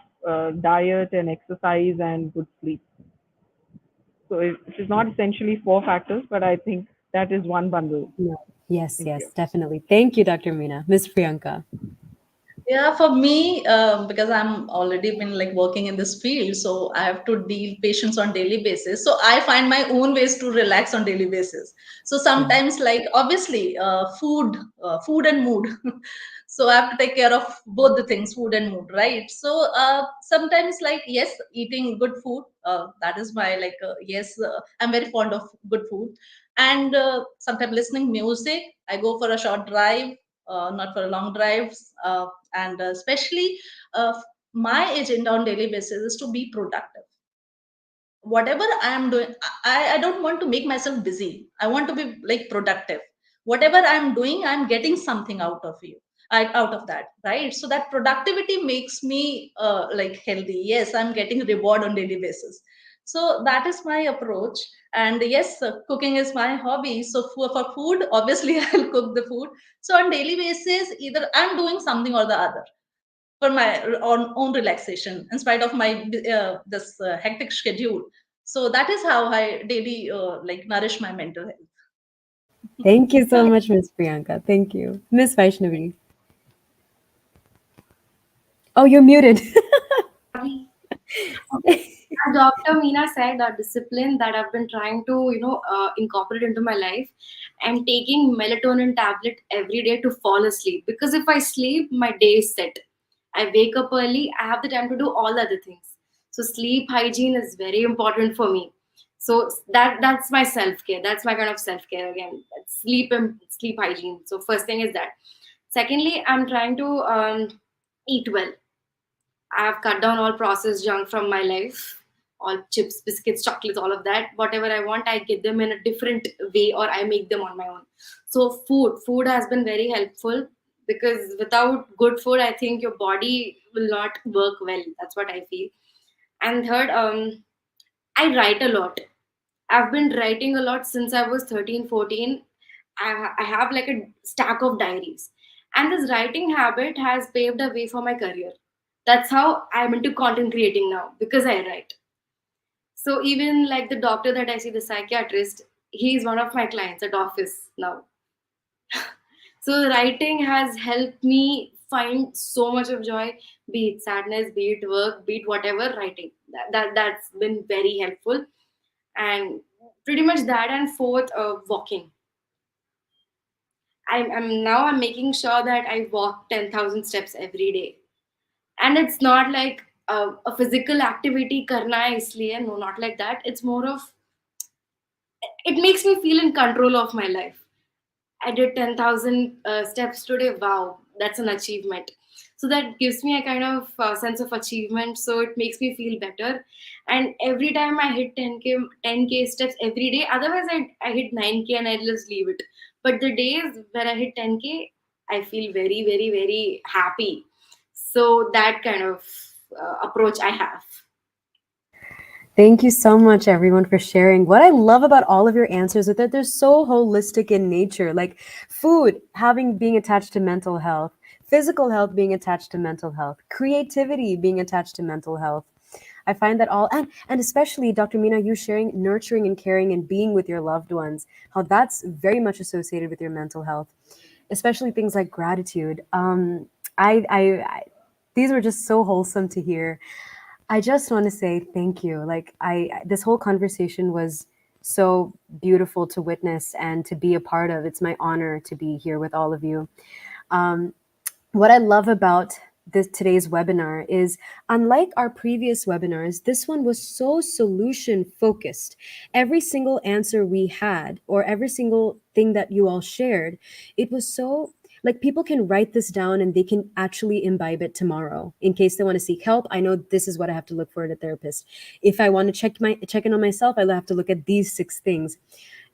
diet and exercise and good sleep. So it is not essentially 4 factors, but I think that is one bundle. No. Yes, Thank you. yes, definitely. Thank you, Dr. Meena. Miss Priyanka. Yeah, for me, because I'm already been like working in this field, so I have to deal patients on daily basis. So I find my own ways to relax on daily basis. So Yeah. sometimes, like obviously, food and mood. So I have to take care of both the things, food and mood, right? So sometimes, like yes, eating good food. That is my like yes, I'm very fond of good food, and sometimes listening music. I go for a short drive, not for long drives. And especially uh, my agenda on daily basis is to be productive. Whatever I am doing, I don't want to make myself busy. I want to be like productive. Whatever I'm doing, I'm getting something out of out of that, right? So that productivity makes me like healthy. Yes, I'm getting reward on daily basis. So that is my approach. And yes, cooking is my hobby. So for food, obviously I'll cook the food. So on daily basis, either I'm doing something or the other for my own relaxation in spite of my this hectic schedule. So that is how I daily like nourish my mental health. Thank you so much, Miss Priyanka. Thank you. Miss Vaishnavi. Oh, you're muted. Sorry. As Dr. Meena said, that discipline that I've been trying to, incorporate into my life. I'm taking melatonin tablet every day to fall asleep because if I sleep, my day is set. I wake up early. I have the time to do all other things. So sleep hygiene is very important for me. So that's my self care. That's my kind of self care again. Sleep and sleep hygiene. So first thing is that. Secondly, I'm trying to eat well. I've cut down all processed junk from my life, all chips, biscuits, chocolates, all of that. Whatever I want, I get them in a different way or I make them on my own. So food has been very helpful because without good food, I think your body will not work well. That's what I feel. And third, I write a lot. I've been writing a lot since I was 13, 14. I have like a stack of diaries. And this writing habit has paved a way for my career. That's how I'm into content creating now because I write. So even like the doctor that I see, the psychiatrist, he's one of my clients at office now. So writing has helped me find so much of joy, be it sadness, be it work, be it whatever, writing. That's been very helpful. And pretty much that, and fourth, walking. I'm making sure that I walk 10,000 steps every day, and it's not like a physical activity karna hai isliye, no, not like that. It's more of, it makes me feel in control of my life. I did 10,000 steps today. Wow, that's an achievement. So that gives me a kind of sense of achievement. So it makes me feel better. And every time I hit 10K steps every day, otherwise I hit 9K and I just leave it. But the days where I hit 10K, I feel very, very, very happy. So that kind of approach I have. Thank you so much, everyone, for sharing. What I love about all of your answers is that they're so holistic in nature. Like food being attached to mental health, physical health being attached to mental health, creativity being attached to mental health. I find that all, and especially Dr. Meena, you sharing nurturing and caring and being with your loved ones, how that's very much associated with your mental health, especially things like gratitude. I these were just so wholesome to hear. I just want to say thank you. Like this whole conversation was so beautiful to witness and to be a part of. It's my honor to be here with all of you. Um, what I love about this today's webinar is, unlike our previous webinars, this one was so solution focused. Every single answer we had, or every single thing that you all shared, it was so like people can write this down and they can actually imbibe it tomorrow in case they want to seek help. I know this is what I have to look for at a therapist. If I want to check in on myself, I have to look at these 6 things.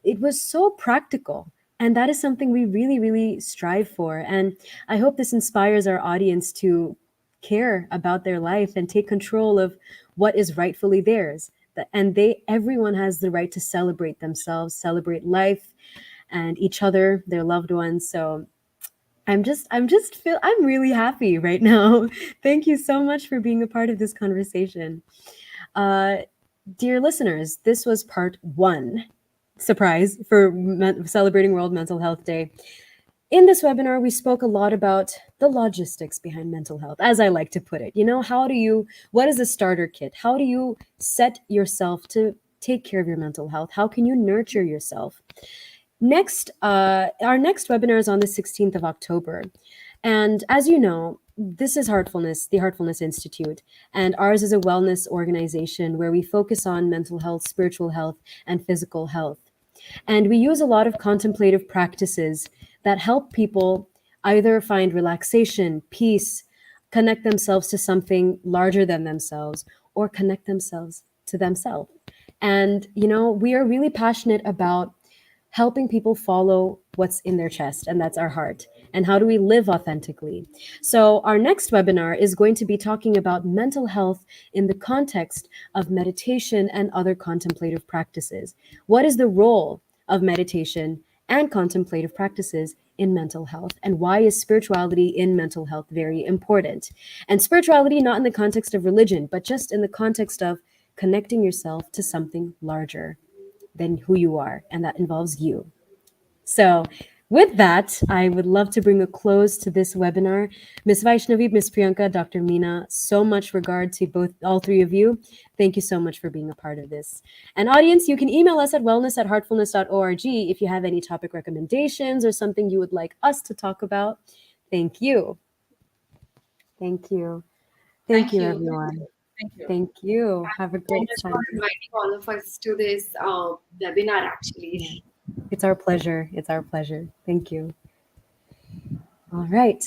It was so practical. And that is something we really, really strive for. And I hope this inspires our audience to care about their life and take control of what is rightfully theirs. And everyone has the right to celebrate themselves, celebrate life and each other, their loved ones. So I'm really happy right now. Thank you so much for being a part of this conversation. Uh, Dear listeners, this was part 1, surprise, for celebrating World Mental Health Day. In this webinar, we spoke a lot about the logistics behind mental health, as I like to put it. What is a starter kit? How do you set yourself to take care of your mental health? How can you nurture yourself? Our next webinar is on the 16th of October. And as you know, this is Heartfulness, the Heartfulness Institute. And ours is a wellness organization where we focus on mental health, spiritual health, and physical health. And we use a lot of contemplative practices that help people either find relaxation, peace, connect themselves to something larger than themselves, or connect themselves to themselves. And, we are really passionate about helping people follow what's in their chest, and that's our heart. And how do we live authentically? So, our next webinar is going to be talking about mental health in the context of meditation and other contemplative practices. What is the role of meditation and contemplative practices in mental health? And why is spirituality in mental health very important? And spirituality not in the context of religion, but just in the context of connecting yourself to something larger than who you are, and that involves you. So, with that, I would love to bring a close to this webinar. Ms. Vaishnavi, Ms. Priyanka, Dr. Meena, so much regard to all 3 of you. Thank you so much for being a part of this. And audience, you can email us at wellness@heartfulness.org if you have any topic recommendations or something you would like us to talk about. Thank you. Thank you. Thank Thank you, you. everyone. Thank you. Thank you. Thank Have a you so great much for time. inviting all of us to this webinar, actually. It's our pleasure. It's our pleasure. Thank you. All right.